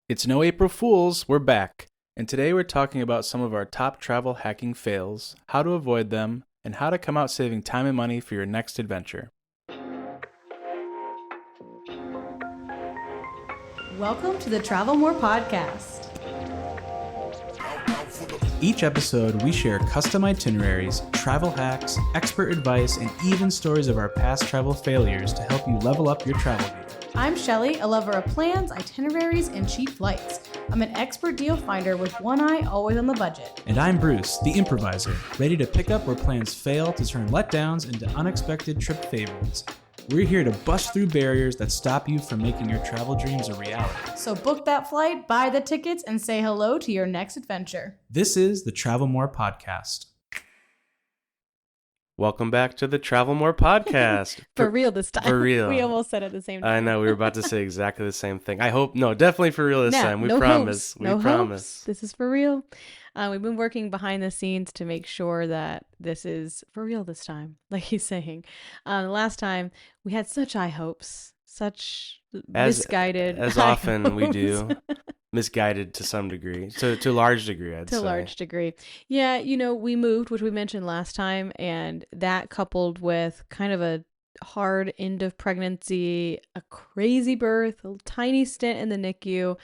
It's no April Fools, we're back. And today we're talking about some of our top travel hacking fails, how to avoid them, and how to come out saving time and money for your next adventure. Welcome to the Travel More podcast. Each episode, we share custom itineraries, travel hacks, expert advice, and even stories of our past travel failures to help you level up your travel game. I'm Shelly, a lover of plans, itineraries, and cheap flights. I'm an expert deal finder with one eye always on the budget. And I'm Bruce, the improviser, ready to pick up where plans fail to turn letdowns into unexpected trip favorites. We're here to bust through barriers that stop you from making your travel dreams a reality. So book that flight, buy the tickets, and say hello to your next adventure. This is the Travel More Podcast. Welcome back to the Travel More Podcast. For real this time. For real. We almost said it at the same time. I know, we were about to say exactly the same thing. I hope, no, definitely for real this time. We no promise. Hopes. No promise. Hopes. This is for real. We've been working behind the scenes to make sure that this is for real this time, like he's saying. The last time, we had such high hopes, such misguided As high often we hopes. do. Misguided to some degree. To a large degree, I'd say. To a large degree. Yeah, we moved, which we mentioned last time, and that coupled with kind of a hard end of pregnancy, a crazy birth, a tiny stint in the NICU.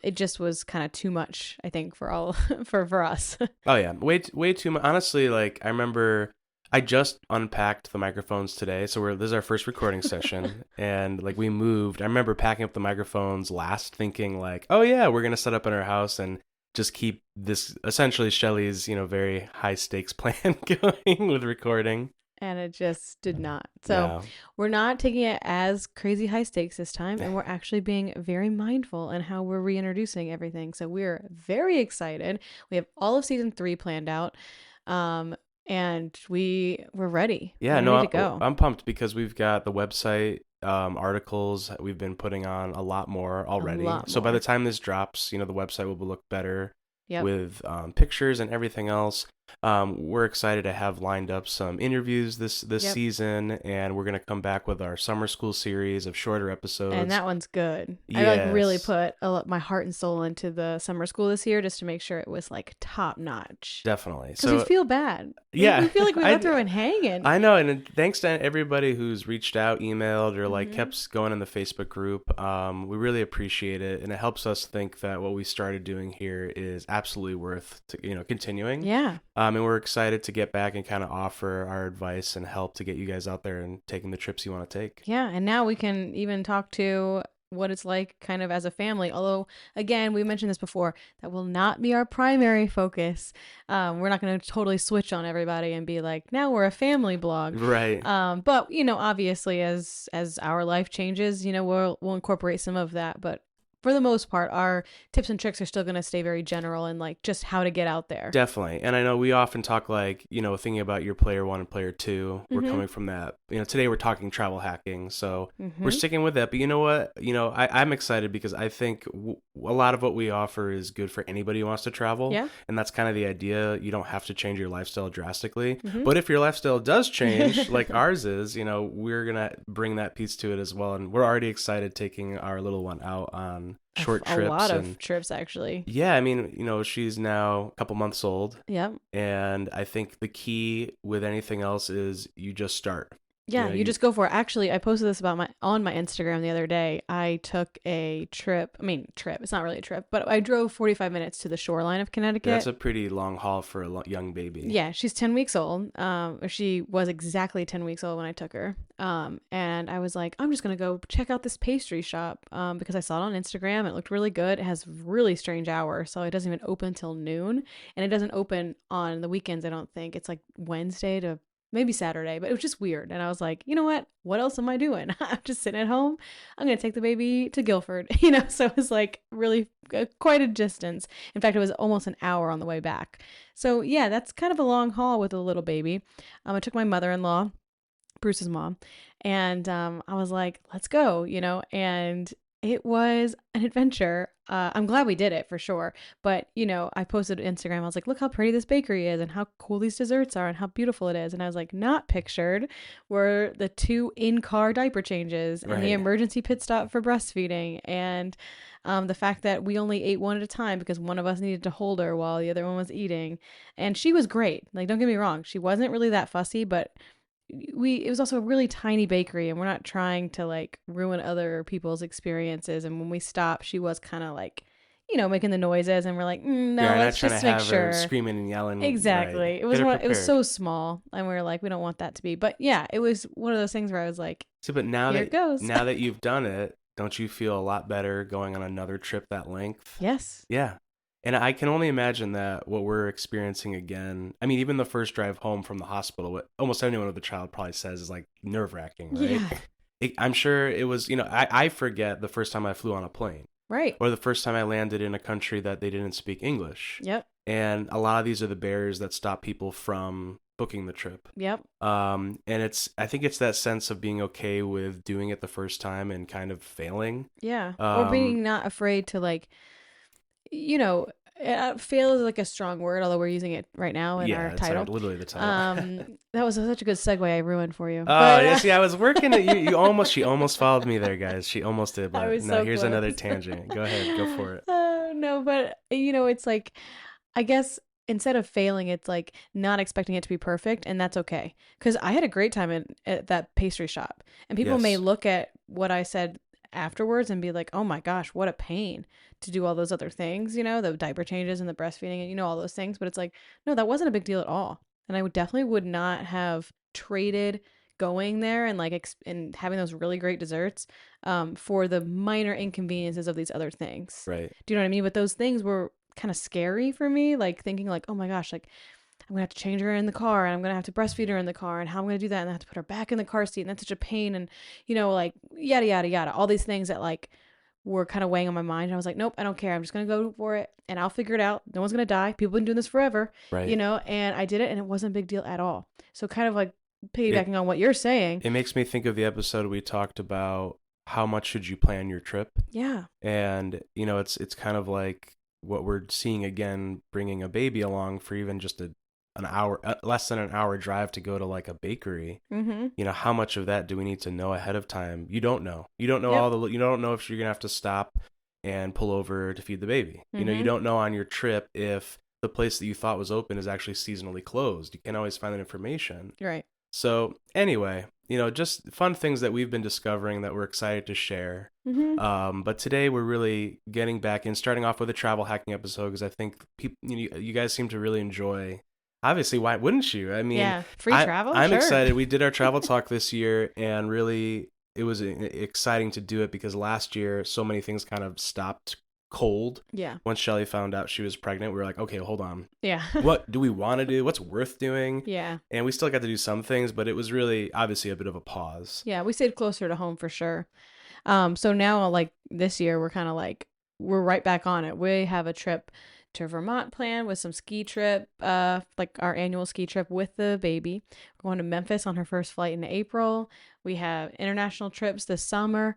It just was kind of too much, I think, for all for us. Oh yeah, way too much. Honestly, like I remember, I just unpacked the microphones today, so this is our first recording session, and like we moved. I remember packing up the microphones last, thinking like, oh yeah, we're gonna set up in our house and just keep this essentially Shelly's very high stakes plan going with recording. And it just did not. So We're not taking it as crazy high stakes this time. And we're actually being very mindful in how we're reintroducing everything. So we're very excited. We have all of season 3 planned out. And we're ready. Yeah, we're ready to go. I'm pumped because we've got the website articles that we've been putting on a lot more already. So by the time this drops, the website will look better. Yep. With pictures and everything else. We're excited to have lined up some interviews this season, and we're going to come back with our summer school series of shorter episodes. And that one's good. Yes. I really put my heart and soul into the summer school this year just to make sure it was like top notch. Definitely. Because we feel bad. Yeah. We feel like we left everyone hanging. I know, and thanks to everybody who's reached out, emailed, or kept going in the Facebook group. We really appreciate it, and it helps us think that what we started doing here is absolutely worth continuing. Yeah. And we're excited to get back and kind of offer our advice and help to get you guys out there and taking the trips you want to take. Yeah, and now we can even talk to what it's like kind of as a family. Although, again, we mentioned this before, that will not be our primary focus. We're not going to totally switch on everybody and be like, now we're a family blog. Right. But, obviously as our life changes, we'll incorporate some of that. But for the most part, our tips and tricks are still going to stay very general and like just how to get out there. Definitely. And I know we often talk thinking about your player 1 and player 2. We're coming from that. Today we're talking travel hacking. So we're sticking with that. But you know what? I'm excited because I think a lot of what we offer is good for anybody who wants to travel. Yeah. And that's kind of the idea. You don't have to change your lifestyle drastically. But if your lifestyle does change, like ours is, we're going to bring that piece to it as well. And we're already excited taking our little one out on short trips. A lot of trips, actually. Yeah, I mean, she's now a couple months old. Yep. And I think the key with anything else is you just start. Yeah, you just go for it. Actually, I posted this on my Instagram the other day. I took a trip. I mean, it's not really a trip, but I drove 45 minutes to the shoreline of Connecticut. That's a pretty long haul for a young baby. Yeah, she's 10 weeks old. She was exactly 10 weeks old when I took her. And I was like, I'm just going to go check out this pastry shop because I saw it on Instagram. It looked really good. It has really strange hours, so it doesn't even open till noon. And it doesn't open on the weekends, I don't think. It's like Wednesday to maybe Saturday, but it was just weird. And I was like, you know what else am I doing? I'm just sitting at home. I'm going to take the baby to Guilford, so it was like really quite a distance. In fact, it was almost an hour on the way back. So yeah, that's kind of a long haul with a little baby. I took my mother-in-law, Bruce's mom, and I was like, let's go, and it was an adventure. I'm glad we did it for sure. But, I posted on Instagram. I was like, look how pretty this bakery is and how cool these desserts are and how beautiful it is. And I was like, not pictured were the 2 in-car diaper changes and the emergency pit stop for breastfeeding. And The fact that we only ate one at a time because one of us needed to hold her while the other one was eating. And she was great. Like, don't get me wrong. She wasn't really that fussy, but it was also a really tiny bakery, and we're not trying to like ruin other people's experiences. And when we stopped, she was kind of like, making the noises, and we're like, no, Yeah, let's not trying just to make have sure. her screaming and yelling. Exactly. Right. It was Get her it was prepared. so small, and we were like, we don't want that to be. But yeah, it was one of those things where I was like, So, but now here it goes. now that you've done it, don't you feel a lot better going on another trip that length? yes. Yeah. And I can only imagine that what we're experiencing again, I mean, even the first drive home from the hospital, what almost anyone with a child probably says is like nerve-wracking, right? Yeah. I'm sure it was, I forget the first time I flew on a plane Right. or the first time I landed in a country that they didn't speak English. Yep. And a lot of these are the barriers that stop people from booking the trip. Yep. And I think it's that sense of being okay with doing it the first time and kind of failing. Yeah. Or being not afraid to like, fail is like a strong word, although we're using it right now in our It's title. literally the title. That was such a good segue I ruined for you. Oh, But, yeah, see, I was working it. She almost followed me there, guys. She almost did, but was no, so here's close. another tangent. Go ahead, go for it. No, but it's like, I guess instead of failing, it's like not expecting it to be perfect, and that's okay. Because I had a great time at that pastry shop, and people may Yes. look at what I said afterwards and be like, oh my gosh, what a pain to do all those other things, the diaper changes and the breastfeeding and all those things. But it's like, no, that wasn't a big deal at all. And I definitely would not have traded going there and like and having those really great desserts for the minor inconveniences of these other things. Right. Do you know what I mean? But those things were kind of scary for me, like thinking like, oh my gosh, like I'm gonna have to change her in the car, and I'm gonna have to breastfeed her in the car, and how I'm gonna do that, and I have to put her back in the car seat, and that's such a pain, and like yada yada yada, all these things that like were kind of weighing on my mind. And I was like, nope, I don't care. I'm just gonna go for it, and I'll figure it out. No one's gonna die. People have been doing this forever, Right. And I did it, and it wasn't a big deal at all. So kind of like piggybacking on what you're saying. It makes me think of the episode we talked about how much should you plan your trip, Yeah. and it's kind of like what we're seeing again, bringing a baby along for even just an hour, less than an hour drive to go to like a bakery. Mm-hmm. How much of that do we need to know ahead of time? You don't know. You don't know Yep. you don't know if you're gonna have to stop and pull over to feed the baby. You Mhm. don't know on your trip if the place that you thought was open is actually seasonally closed. You can't always find that information. Right. So anyway, just fun things that we've been discovering that we're excited to share. Mm-hmm. But today we're really getting back in, starting off with a travel hacking episode because I think people, you guys seem to really enjoy. Obviously, why wouldn't you? I mean, yeah, free travel. I'm Sure. excited. We did our travel talk this year, and really, it was exciting to do it because last year so many things kind of stopped cold. Yeah. Once Shelly found out she was pregnant, we were like, okay, hold on. Yeah. What do we want to do? What's worth doing? Yeah. And we still got to do some things, but it was really obviously a bit of a pause. Yeah, we stayed closer to home for sure. So now like this year we're kind of like we're right back on it. We have a trip to Vermont planned with some ski trip, like our annual ski trip with the baby. We're going to Memphis on her first flight in April. We have international trips this summer.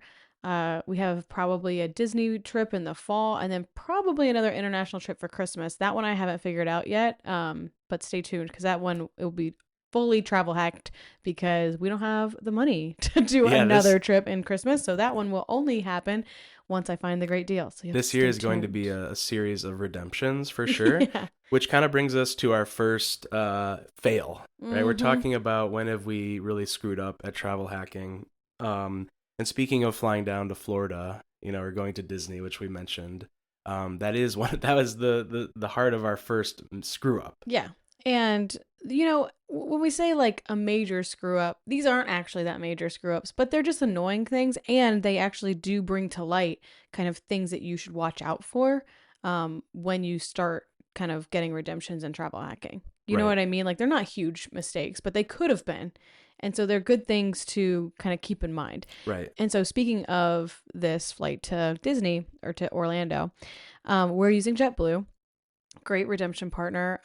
We have probably a Disney trip in the fall, and then probably another international trip for Christmas. That one I haven't figured out yet. But stay tuned because that one it will be fully travel hacked because we don't have the money to do another trip in Christmas. So that one will only happen once I find the great deal. So this year is going to be a series of redemptions for sure, Yeah. which kind of brings us to our first fail, right? We're Mhm. talking about when have we really screwed up at travel hacking. And speaking of flying down to Florida, or going to Disney, which we mentioned, that was the heart of our first screw up. Yeah. And, when we say like a major screw up, these aren't actually that major screw ups, but they're just annoying things. And they actually do bring to light kind of things that you should watch out for when you start kind of getting redemptions and travel hacking. You know Right. what I mean? Like they're not huge mistakes, but they could have been. And so they're good things to kind of keep in mind. Right. And so speaking of this flight to Disney or to Orlando, we're using JetBlue. Great redemption partner.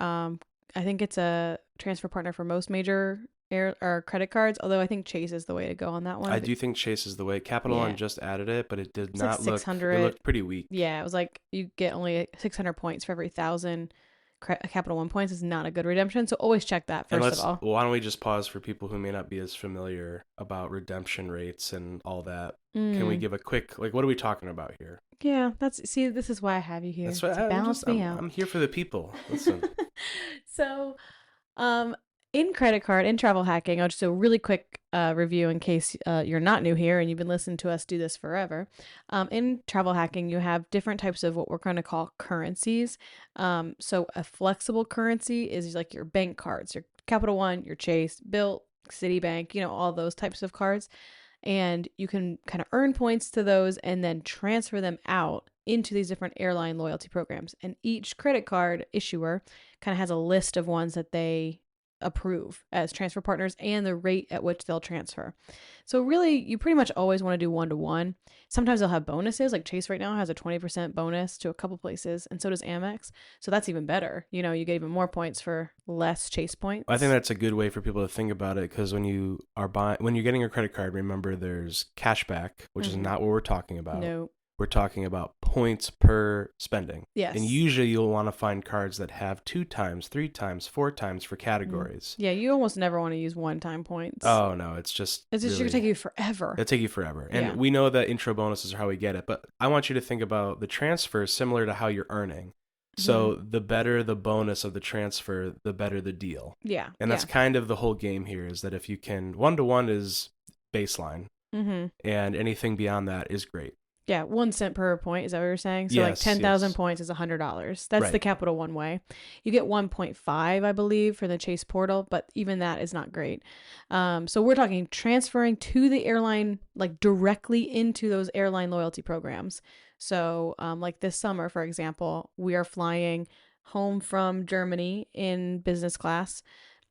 I think it's a transfer partner for most major air or credit cards, although I think Chase is the way to go on that one. I do think Chase is the way. Capital Yeah. One just added it, but it did It's like not look. 600. It looked pretty weak. Yeah, it was like you get only 600 points for every 1,000 Capital One points is not a good redemption. So always check that And first of all. why don't we just pause for people who may not be as familiar about redemption rates and all that? Can we give a quick, like, what are we talking about here? Yeah, this is why I have you here. That's what to balance me out. I'm here for the people. Listen. So, in credit card, in travel hacking, I'll just do a really quick review in case you're not new here and you've been listening to us do this forever. In travel hacking, you have different types of what we're going to call currencies. So a flexible currency is like your bank cards, your Capital One, your Chase, Bilt, Citibank, all those types of cards. And you can kind of earn points to those and then transfer them out into these different airline loyalty programs. And each credit card issuer kind of has a list of ones that they approve as transfer partners and the rate at which they'll transfer. So really, you pretty much always want to do 1-to-1. Sometimes they'll have bonuses, like Chase right now has a 20% bonus to a couple places, and so does Amex. So that's even better. You get even more points for less Chase points. I think that's a good way for people to think about it, because when you're getting a credit card, remember there's cashback, which is not what we're talking about. No. We're talking about points per spending. Yes. And usually you'll want to find cards that have 2 times, 3 times, 4 times for categories. Yeah, you almost never want to use one-time points. Oh, no, it's just going to take you forever. It'll take you forever. And Yeah. we know that intro bonuses are how we get it, but I want you to think about the transfer similar to how you're earning. So the better the bonus of the transfer, the better the deal. Yeah. And that's kind of the whole game here, is that if you can, 1-to-1 is baseline, and anything beyond that is great. Yeah, 1 cent per point. Is that what you're saying? So like 10,000 points is $100. That's Right. the Capital One way. You get 1.5, I believe, for the Chase portal, but even that is not great. So we're talking transferring to the airline, like directly into those airline loyalty programs. So like this summer, for example, we are flying home from Germany in business class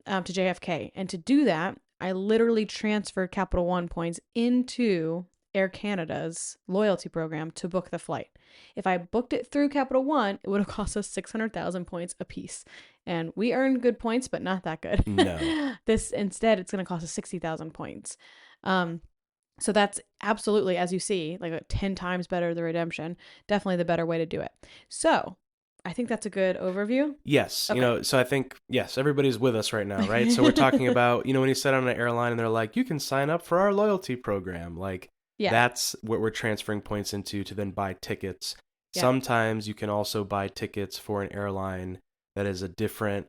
to JFK. And to do that, I literally transferred Capital One points into Air Canada's loyalty program to book the flight. If I booked it through Capital One, it would have cost us 600,000 points a piece. And we earned good points, but not that good. No. Instead, it's going to cost us 60,000 points. So that's absolutely, as you see, like 10 times better the redemption. Definitely the better way to do it. So I think that's a good overview. Yes. Okay. So I think, yes, everybody's with us right now, right? So we're talking about, when you sit on an airline and they're like, you can sign up for our loyalty program. Like, Yeah. that's what we're transferring points into to then buy tickets. Yeah. Sometimes you can also buy tickets for an airline that is a different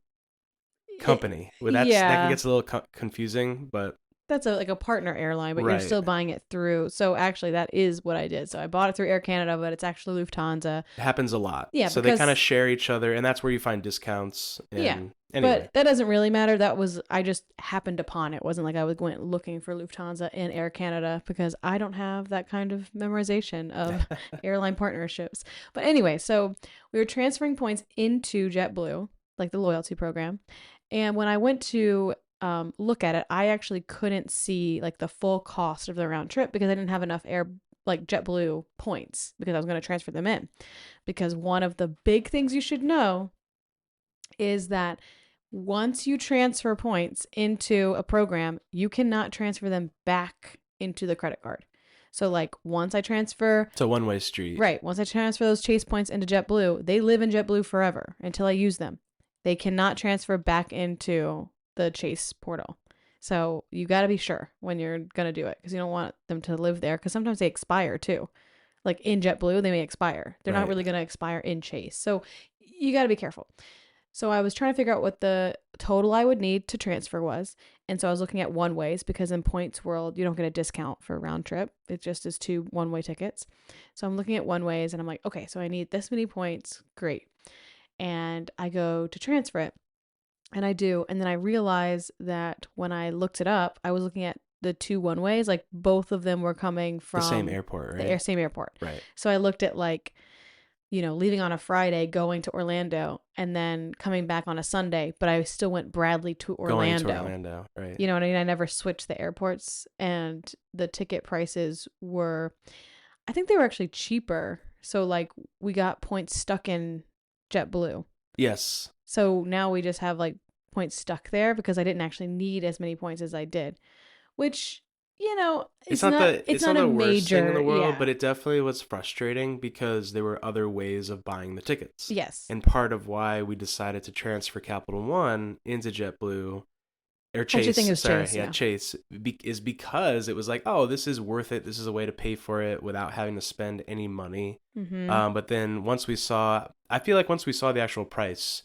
company. That gets a little confusing, but that's like a partner airline, but you're Right. still buying it through. So actually, that is what I did. So I bought it through Air Canada, but it's actually Lufthansa. it happens a lot. Yeah, So they because- kind of share each other, and that's where you find discounts. And Yeah, Anyway. But that doesn't really matter. I just happened upon it. It wasn't like I went looking for Lufthansa and Air Canada, because I don't have that kind of memorization of airline partnerships. But anyway, so we were transferring points into JetBlue, like the loyalty program. And when I went to look at it, I actually couldn't see like the full cost of the round trip, because I didn't have enough JetBlue points, because I was going to transfer them in. Because one of the big things you should know is that once you transfer points into a program, you cannot transfer them back into the credit card. So like once I transfer... It's a one-way street. Right. Once I transfer those Chase points into JetBlue, they live in JetBlue forever until I use them. They cannot transfer back into the Chase portal. So you got to be sure when you're going to do it, because you don't want them to live there, because sometimes they expire too. Like in JetBlue, they may expire. They're not really going to expire in Chase. So you got to be careful. So I was trying to figure out what the total I would need to transfer was. And so I was looking at one ways, because in Points World, you don't get a discount for a round trip. It just is 2 one-way tickets. So I'm looking at one ways and I'm like, okay, so I need this many points. Great. And I go to transfer it. And I do. And then I realize that when I looked it up, I was looking at the 2 one ways. Like both of them were coming from the same airport, right? The same airport. Right. So I looked at like, leaving on a Friday, going to Orlando, and then coming back on a Sunday, but I still went Bradley to Orlando. Going to Orlando, right. You know what I mean? I never switched the airports, and the ticket prices I think they were actually cheaper. So like we got points stuck in JetBlue. Yes. So now we just have like points stuck there, because I didn't actually need as many points as I did, which, you know, It's not the a worst thing in major, the world, yeah. but it definitely was frustrating because there were other ways of buying the tickets. Yes. And part of why we decided to transfer Capital One into JetBlue or Actually, I Chase, think it was sorry, Chase, yeah, yeah. Chase, is because it was like, oh, this is worth it. This is a way to pay for it without having to spend any money. Mm-hmm. But then I feel like once we saw the actual price,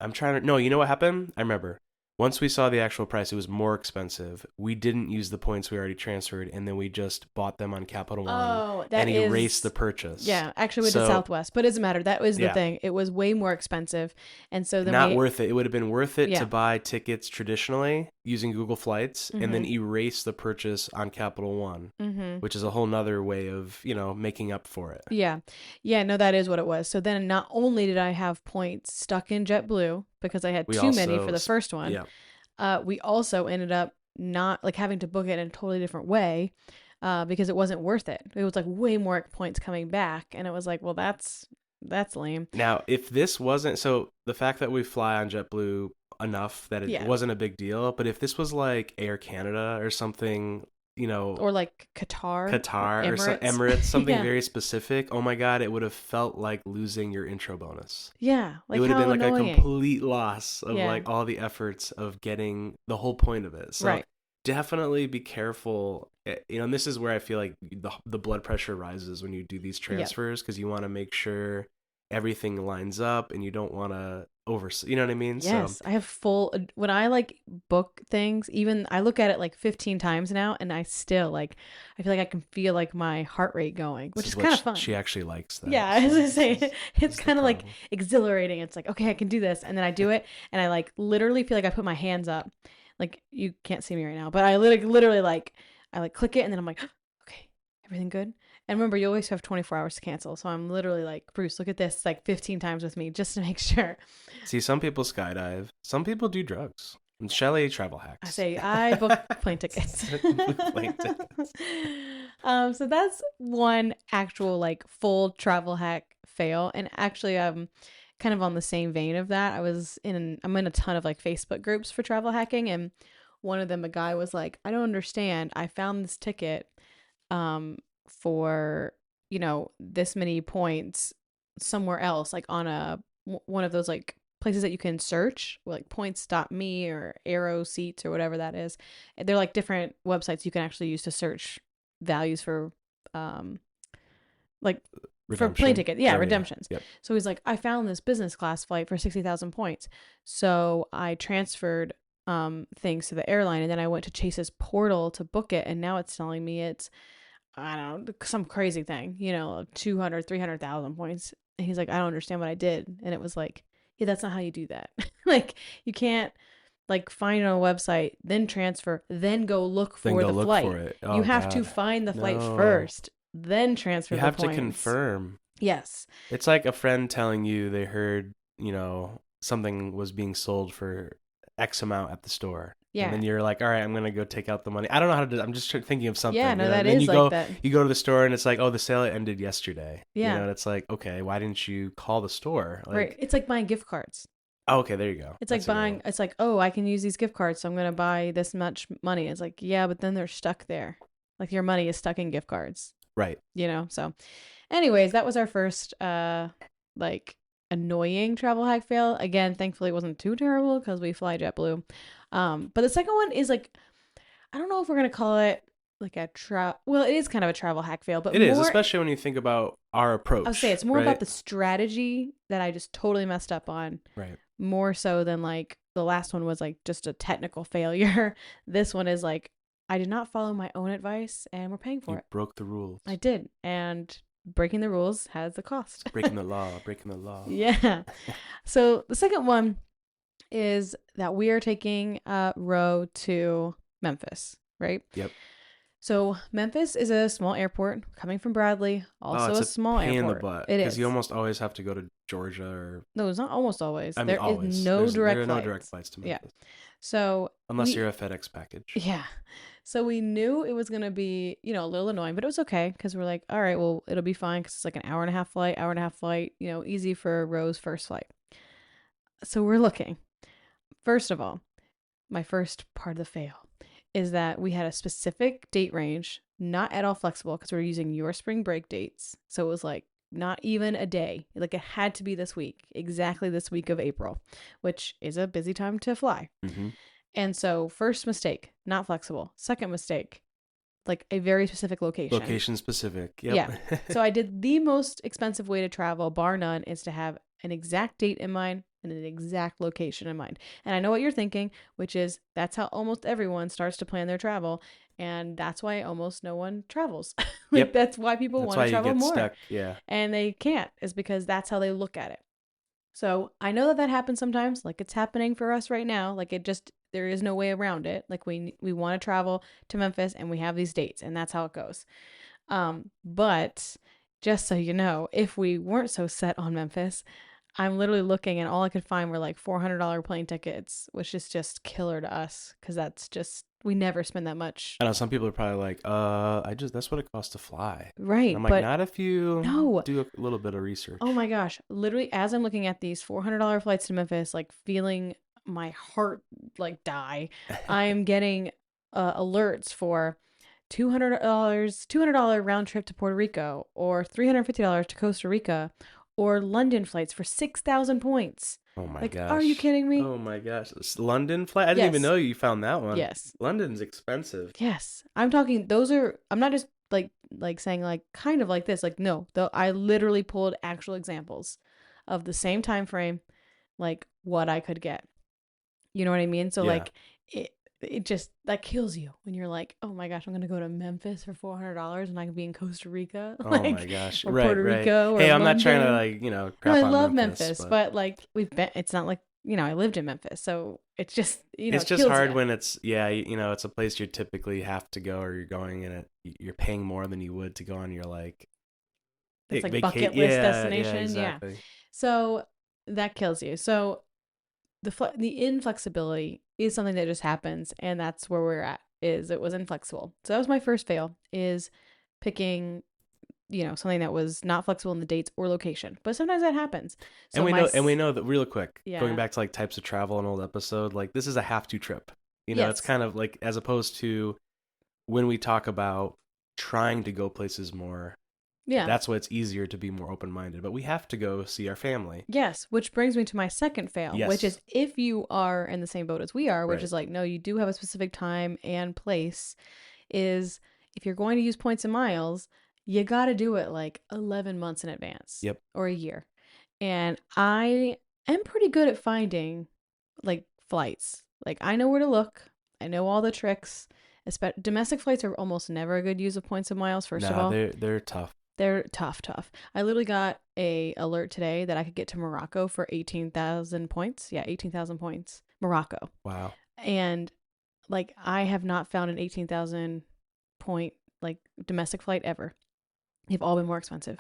no, you know what happened? I remember. Once we saw the actual price, it was more expensive. We didn't use the points we already transferred, and then we just bought them on Capital One Oh, that and is erased the purchase. Yeah, actually we did So, Southwest, but it doesn't matter. That was the yeah. thing. It was way more expensive, and so then Not worth it. It would have been worth it Yeah. to buy tickets traditionally using Google Flights and then Mhm. erase the purchase on Capital One, Mm-hmm. which is a whole nother way of, making up for it. Yeah. Yeah, no, that is what it was. So then not only did I have points stuck in JetBlue because I had We too many also for the first one, Yeah. we also ended up not like having to book it in a totally different way because it wasn't worth it. It was like way more points coming back. And it was like, well, that's lame. Now, if this wasn't so the fact that we fly on JetBlue enough that it Yeah. wasn't a big deal, but if this was like Air Canada or something, Or like Qatar or Emirates, something Yeah. very specific, oh my God, it would have felt like losing your intro bonus. Yeah. Like It would have how been like annoying. a complete loss of Yeah. like all the efforts of getting the whole point of it. So Right. definitely be careful. And this is where I feel like the blood pressure rises when you do these transfers because you want to make sure everything lines up and you don't want to you know what I mean? Yes, So I have when I like book things, even I look at it like 15 times now and I still like I feel like I can feel like my heart rate going, which this is what kind of fun. She actually likes that. Yeah, I was gonna say This it's is the kind of like problem. exhilarating. It's like, okay, I can do this. And then I do it and I like literally feel like I put my hands up. Like you can't see me right now, but I literally like I like click it and then I'm like, okay, everything good? And remember, you always have 24 hours to cancel. So I'm literally like, Bruce, look at this like 15 times with me just to make sure. See, some people skydive. Some people do drugs. And Shelly travel hacks. I say I book plane tickets. Plane tickets. So that's one actual like full travel hack fail. And actually, kind of on the same vein of that. I'm in a ton of like Facebook groups for travel hacking, and one of them, a guy was like, I don't understand. I found this ticket, for this many points somewhere else, like on one of those like places that you can search, like points.me or Arrow Seats or whatever that is. They're like different websites you can actually use to search values for like for plane ticket. Yeah, redemptions. Yep. So he's like, I found this business class flight for 60,000 points. So I transferred things to the airline, and then I went to Chase's portal to book it, and now it's telling me it's, I don't know, some crazy thing, 200, 300,000 points. And he's like, I don't understand what I did. And it was like, yeah, that's not how you do that. Like, you can't like find it on a website, then transfer, then go look for the flight. For it. Oh, you have to God. find the flight No. first, then transfer You the have points. to confirm. Yes. It's like a friend telling you they heard, something was being sold for X amount at the store. Yeah. And then you're like, all right, I'm going to go take out the money. I don't know how to do it. I'm just thinking of something. Yeah, no, that that then is you like go, that. You go to the store and it's like, oh, the sale ended yesterday. Yeah. And it's like, okay, why didn't you call the store? Like, Right. It's like buying gift cards. Oh, okay, there you go. It's like buying, it's like, oh, I can use these gift cards, so I'm going to buy this much money. It's like, yeah, but then they're stuck there. Like your money is stuck in gift cards. Right. So anyways, that was our first, like annoying travel hack fail. Again, thankfully it wasn't too terrible because we fly JetBlue. But the second one is like, I don't know if we're going to call it like well, it is kind of a travel hack fail, but it is, especially when you think about our approach. I'll say it's more right? about the strategy that I just totally messed up on. Right. More so than like the last one was like just a technical failure. This one is like, I did not follow my own advice and we're paying for it. Broke the rules. I did. And breaking the rules has a cost. Breaking the law. Yeah. So the second one is that we are taking Ro to Memphis, right? Yep. So Memphis is a small airport coming from Bradley, also it's a small pain airport. in the butt. It is. Because you almost always have to go to Georgia or... No, it's not almost always. I mean, There always. is no direct there are flights. no direct flights to Memphis. Yeah. So unless you're a FedEx package. Yeah. So we knew it was going to be, a little annoying, but it was okay because we're like, all right, well, it'll be fine because it's like an hour and a half flight, easy for Ro's first flight. So we're looking. First of all, my first part of the fail is that we had a specific date range, not at all flexible because we were using your spring break dates. So it was like not even a day. Like it had to be this week, exactly this week of April, which is a busy time to fly. Mm-hmm. And so first mistake, not flexible. Second mistake, like a very specific location. Location specific. Yep. Yeah. So I did the most expensive way to travel, bar none, is to have an exact date in mind and an exact location in mind. And I know what you're thinking, which is that's how almost everyone starts to plan their travel. And that's why almost no one travels. Yep. That's why people want to travel more. Stuck. Yeah. And they can't, is because that's how they look at it. So I know that happens sometimes, like it's happening for us right now. Like there is no way around it. Like we want to travel to Memphis and we have these dates and that's how it goes. But just so you know, if we weren't so set on Memphis, I'm literally looking and all I could find were like $400 plane tickets, which is just killer to us because we never spend that much. I know some people are probably like, that's what it costs to fly. Right. And I'm like, not if you do a little bit of research. Oh my gosh. Literally, as I'm looking at these $400 flights to Memphis, like feeling my heart like die, I am getting alerts for $200 round trip to Puerto Rico or $350 to Costa Rica or London flights for 6,000 points. Oh my gosh. Are you kidding me? Oh my gosh. London flight? I didn't even know you found that one. Yes. London's expensive. Yes. I'm talking, I'm not just like saying like kind of like this. Like, no, though I literally pulled actual examples of the same time frame, like what I could get. You know what I mean? So like it just, that kills you when you're like, oh my gosh, I'm going to go to Memphis for $400 and I can be in Costa Rica. Oh my gosh. Or Puerto Rico. Or hey, I'm London. not trying to like, crap I on love Memphis, but like it's not like, I lived in Memphis. So it's just, it's just hard when it's, it's a place you typically have to go or you're going and you're paying more than you would to go on your like. It's like bucket list destination. Yeah, exactly. So that kills you. So the inflexibility is something that just happens, and that's where we're at. It was inflexible. So that was my first fail, is picking, something that was not flexible in the dates or location. But sometimes that happens. So and we know that real quick. Yeah. Going back to like types of travel, an old episode, like this is a have to trip. Yes. It's kind of like as opposed to when we talk about trying to go places more. Yeah. That's why it's easier to be more open-minded. But we have to go see our family. Yes, which brings me to my second fail, which is if you are in the same boat as we are, which is like, no, you do have a specific time and place, is if you're going to use points and miles, you got to do it like 11 months in advance. Yep. Or a year. And I am pretty good at finding like flights. Like I know where to look. I know all the tricks. Domestic flights are almost never a good use of points and miles, first of all. They're tough. They're tough. I literally got a alert today that I could get to Morocco for 18,000 points. Yeah, 18,000 points. Morocco. Wow. And like I have not found an 18,000 point like domestic flight ever. They've all been more expensive.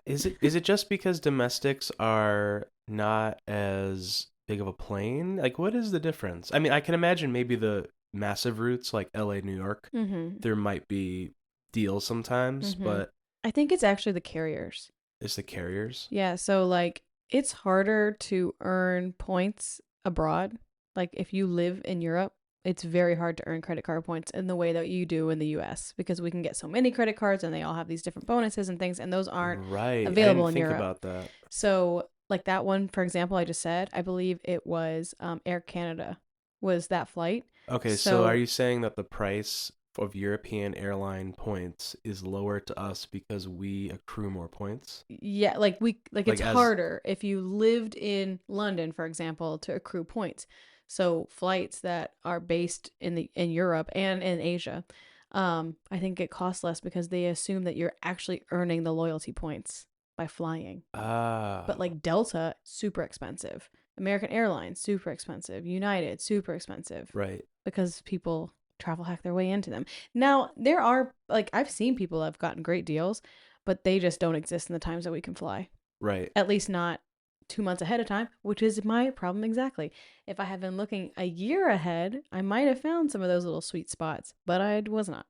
Is it just because domestics are not as big of a plane? Like what is the difference? I mean, I can imagine maybe the massive routes like LA, New York, there might be deals sometimes, but I think it's actually the carriers. It's the carriers? Yeah, so like it's harder to earn points abroad. Like if you live in Europe, it's very hard to earn credit card points in the way that you do in the US because we can get so many credit cards and they all have these different bonuses and things, and those aren't available in Europe. I didn't think about that. So like that one, for example, I just said, I believe it was Air Canada was that flight. Okay, so are you saying that the price of European airline points is lower to us because we accrue more points? Yeah, it's harder if you lived in London, for example, to accrue points. So flights that are based in Europe and in Asia, I think it costs less because they assume that you're actually earning the loyalty points by flying. But like Delta, super expensive. American Airlines, super expensive. United, super expensive. Right. Because people travel hack their way into them. Now, there are, like, I've seen people that have gotten great deals, but they just don't exist in the times that we can fly. Right. At least not 2 months ahead of time, which is my problem exactly. If I had been looking a year ahead, I might have found some of those little sweet spots, but I was not.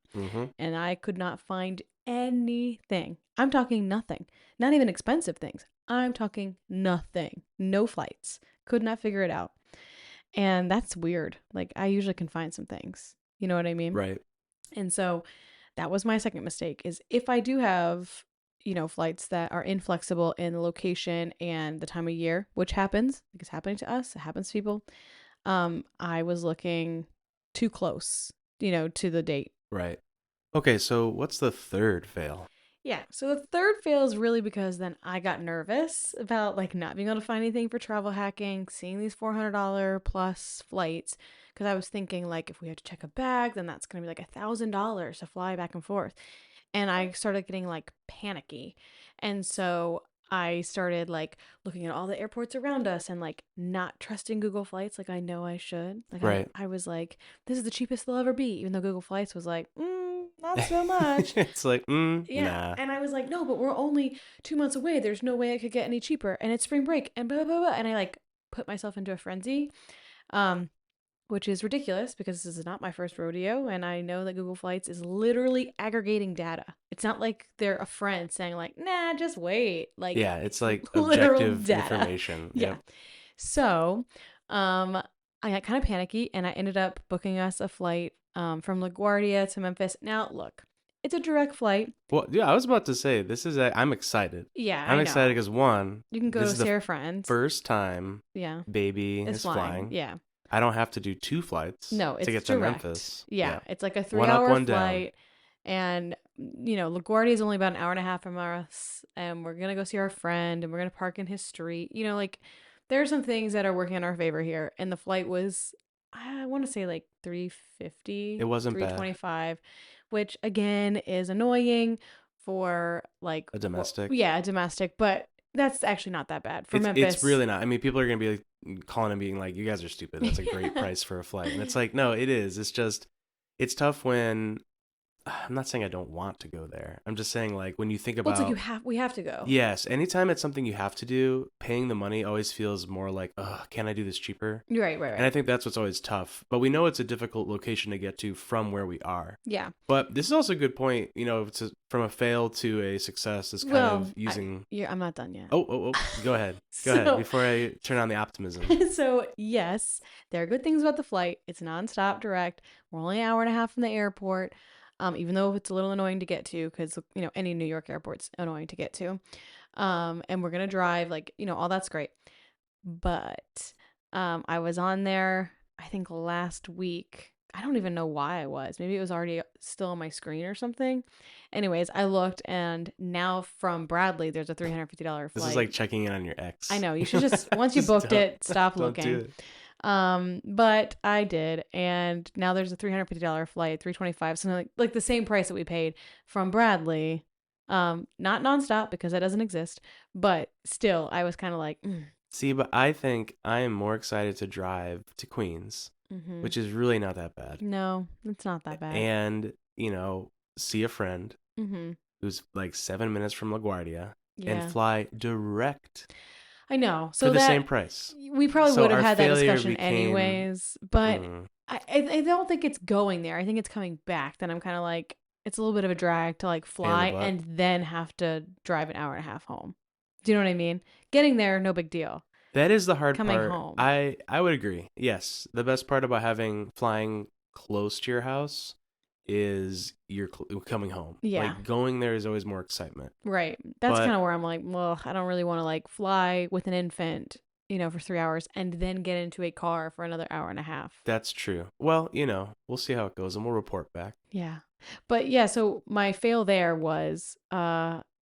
And I could not find anything. I'm talking nothing. Not even expensive things. I'm talking nothing. No flights. Could not figure it out. And that's weird. Like, I usually can find some things. You know what I mean? Right. And so that was my second mistake is if I do have, flights that are inflexible in the location and the time of year, which happens, like it's happening to us, it happens to people. I was looking too close, to the date. Right. Okay, so what's the third fail? Yeah. So the third fail is really because then I got nervous about like not being able to find anything for travel hacking, seeing these $400 plus flights. Because I was thinking like if we have to check a bag, then that's going to be like $1,000 to fly back and forth. And I started getting like panicky. And so I started like looking at all the airports around us and like not trusting Google Flights like I know I should. Like Right. I was like, this is the cheapest they'll ever be, even though Google Flights was like, not so much. It's like, Yeah. nah. And I was like, no, but we're only 2 months away. There's no way I could get any cheaper. And it's spring break and blah, blah, blah. And I like put myself into a frenzy, which is ridiculous because this is not my first rodeo. And I know that Google Flights is literally aggregating data. It's not like they're a friend saying like, nah, just wait. Like, Yeah, it's like literal objective data. information. Yeah. Yep. So, I got kind of panicky and I ended up booking us a flight from LaGuardia to Memphis. Now, look, it's a direct flight. Well, yeah, I was about to say, I'm excited. Yeah, I'm I excited know. because one, You can go this to is the see our friends. first time Yeah, baby it's is flying. flying. Yeah. I don't have to do 2 flights No, it's to get direct. to Memphis. Yeah, it's like a One up, 3-hour one down. flight. And, LaGuardia is only about an hour and a half from us. And we're going to go see our friend and we're going to park in his street. Like there are some things that are working in our favor here. And the flight was, I want to say like $350. It wasn't bad. $325, which again is annoying for like A domestic. a domestic, but that's actually not that bad for Memphis. It's really not. I mean, people are going to be like, calling and being like, you guys are stupid. That's a great price for a flight. And it's like, no, it is. It's just, it's tough when, I'm not saying I don't want to go there. I'm just saying like when you think about, Well, it's like we have to go. Yes. Anytime it's something you have to do, paying the money always feels more like, can I do this cheaper? Right. And I think that's what's always tough. But we know it's a difficult location to get to from where we are. Yeah. But this is also a good point, from a fail to a success is kind of using. I'm not done yet. Oh, go ahead. Go ahead before I turn on the optimism. So, yes, there are good things about the flight. It's nonstop direct. We're only an hour and a half from the airport. Even though it's a little annoying to get to because, any New York airport's annoying to get to. And we're going to drive, all that's great. But I was on there, I think last week. I don't even know why I was. Maybe it was already still on my screen or something. Anyways, I looked and now from Bradley, there's a $350 flight. This is like checking in on your ex. I know. You should just, once you booked it, stop don't looking. Do it. But I did, and now there's a $350 flight, $325, something like the same price that we paid from Bradley. Not nonstop because that doesn't exist, but still, I was kind of like, See, but I think I am more excited to drive to Queens, which is really not that bad. No, it's not that bad. And, see a friend who's like 7 minutes from LaGuardia and fly direct. I know. So for the same price. We probably would have had that discussion became, anyways, but I don't think it's going there. I think it's coming back. Then I'm kind of like, it's a little bit of a drag to like fly and then have to drive an hour and a half home. Do you know what I mean? Getting there, no big deal. That is the hard Coming part. home. I would agree. Yes. The best part about flying close to your house is you're coming home. Yeah. Like going there is always more excitement. Right. That's kind of where I'm like, well, I don't really want to like fly with an infant, for 3 hours and then get into a car for another hour and a half. That's true. Well, we'll see how it goes and we'll report back. Yeah. But yeah, so my fail there was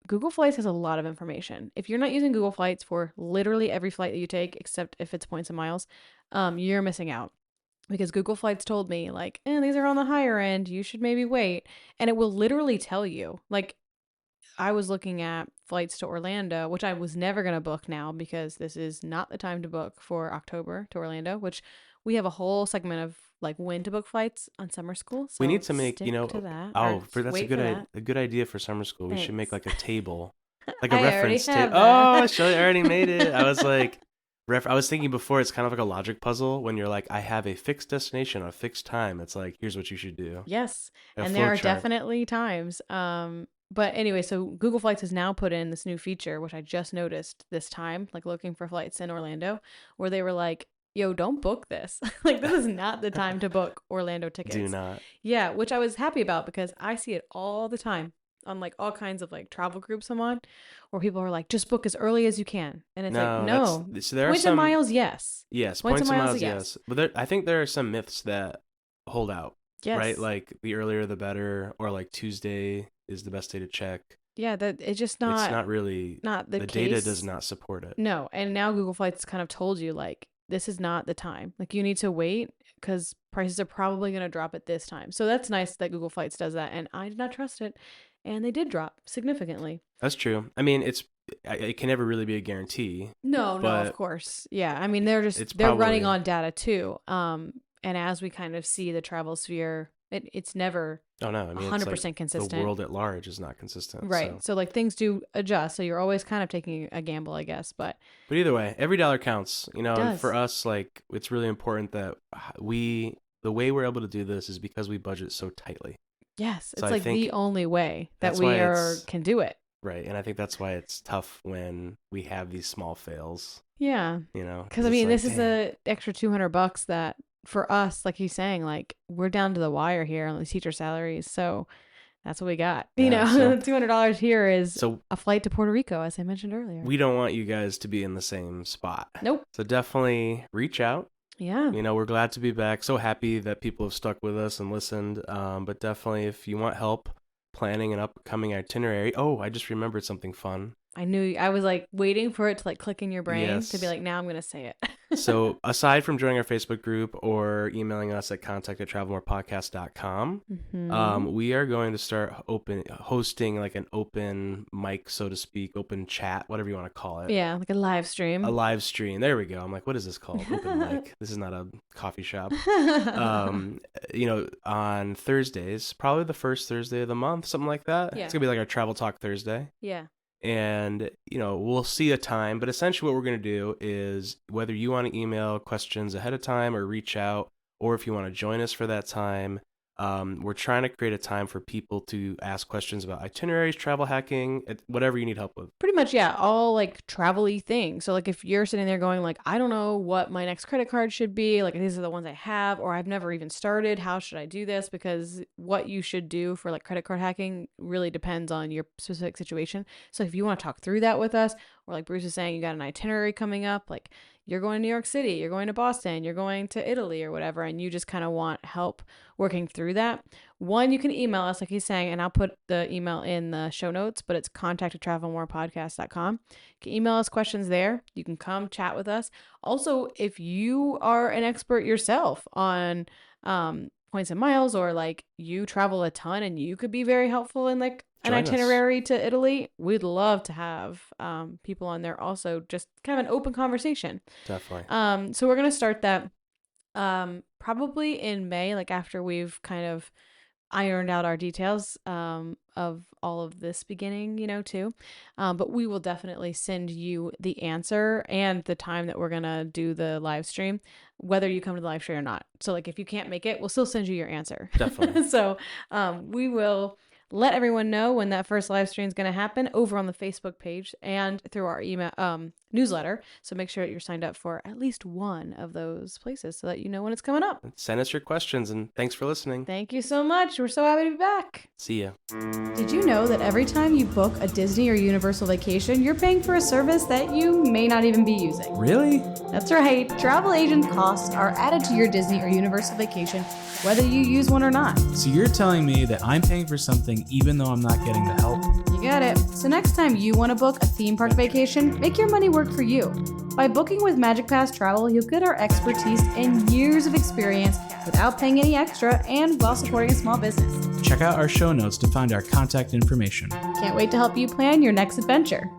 Google Flights has a lot of information. If you're not using Google Flights for literally every flight that you take, except if it's points and miles, you're missing out. Because Google Flights told me, like, these are on the higher end. You should maybe wait. And it will literally tell you. Like, I was looking at flights to Orlando, which I was never going to book now because this is not the time to book for October to Orlando, which we have a whole segment of, like, when to book flights on summer school. So we need to make, to that. that's a good idea for summer school. Thanks. We should make, like, a table. Like a I reference already table. have Oh, Shelly already made it. I was like... I was thinking before, it's kind of like a logic puzzle when you're like, I have a fixed destination, a fixed time. It's like, here's what you should do. Yes. A And there are flowchart. definitely times. But anyway, so Google Flights has now put in this new feature, which I just noticed this time, like looking for flights in Orlando, where they were like, yo, don't book this. Like, this is not the time to book Orlando tickets. Do not. Yeah, which I was happy about because I see it all the time on like all kinds of like travel groups I'm on, where people are like, just book as early as you can. And it's like, no. So there are points some and miles, yes. Yes, Points points and and miles, miles, yes. But I think there are some myths that hold out. Yes. Right? Like the earlier the better, or like Tuesday is the best day to check. Yeah, that it's just not. It's not really. Not the case. Data does not support it. No, and now Google Flights kind of told you like this is not the time. Like you need to wait because prices are probably going to drop at this time. So that's nice that Google Flights does that, and I did not trust it, and they did drop significantly. That's true. I mean, it can never really be a guarantee. No, of course, yeah. I mean, they're running on data too. And as we kind of see the travel sphere, it's never. Oh no! I mean, 100% consistent. The world at large is not consistent, right? So like things do adjust. So you're always kind of taking a gamble, I guess. But either way, every dollar counts. You know, and does. for us, like it's really important that the way we're able to do this is because we budget so tightly. Yes, so it's like the only way that we can do it. Right, and I think that's why it's tough when we have these small fails. Yeah, you know, because I mean, this is an extra $200 that. For us, like he's saying, like we're down to the wire here on the teacher salaries, so that's what we got. You know, so, $200 here is a flight to Puerto Rico, as I mentioned earlier. We don't want you guys to be in the same spot. Nope. So definitely reach out. Yeah. You know, we're glad to be back. So happy that people have stuck with us and listened. But definitely, if you want help planning an upcoming itinerary, I just remembered something fun. I was like waiting for it to like click in your brain to be like, now I'm going to say it. So aside from joining our Facebook group or emailing us at contact@travelmorepodcast.com, we are going to start hosting like an open mic, so to speak, open chat, whatever you want to call it. Yeah, like a live stream. A live stream. There we go. I'm like, what is this called? Open mic. This is not a coffee shop. You know, on Thursdays, probably the first Thursday of the month, something like that. Yeah. It's going to be like our Travel Talk Thursday. Yeah. And, you know, we'll see a time, but essentially what we're going to do is whether you want to email questions ahead of time or reach out, or if you want to join us for that time, we're trying to create a time for people to ask questions about itineraries, travel hacking, whatever you need help with. Pretty much, yeah, all like travel-y things. So like if you're sitting there going like, I don't know what my next credit card should be, like these are the ones I have, or I've never even started, how should I do this? Because what you should do for like credit card hacking really depends on your specific situation. So if you want to talk through that with us, or like Bruce is saying, you got an itinerary coming up, like you're going to New York City, you're going to Boston, you're going to Italy or whatever, and you just kind of want help working through that. One, you can email us, like he's saying, and I'll put the email in the show notes, but it's contact@travelmorepodcast.com. You can email us questions there. You can come chat with us. Also, if you are an expert yourself on points and miles, or like you travel a ton and you could be very helpful in like an itinerary to Italy, we'd love to have people on there also, just kind of an open conversation. Definitely. So we're going to start that probably in May, like after we've kind of ironed out our details of all of this beginning, you know, too. But we will definitely send you the answer and the time that we're going to do the live stream, whether you come to the live stream or not. So like if you can't make it, we'll still send you your answer. Definitely. So we will let everyone know when that first live stream is going to happen over on the Facebook page and through our email newsletter. So make sure that you're signed up for at least one of those places so that you know when it's coming up. Send us your questions, and thanks for listening. Thank you so much. We're so happy to be back. See ya. Did you know that every time you book a Disney or Universal vacation, you're paying for a service that you may not even be using? Really? That's right. Travel agent costs are added to your Disney or Universal vacation, whether you use one or not. So you're telling me that I'm paying for something even though I'm not getting the help? You got it. So next time you want to book a theme park vacation, make your money work for you. By booking with Magic Pass Travel, you'll get our expertise and years of experience without paying any extra and while supporting a small business. Check out our show notes to find our contact information. Can't wait to help you plan your next adventure.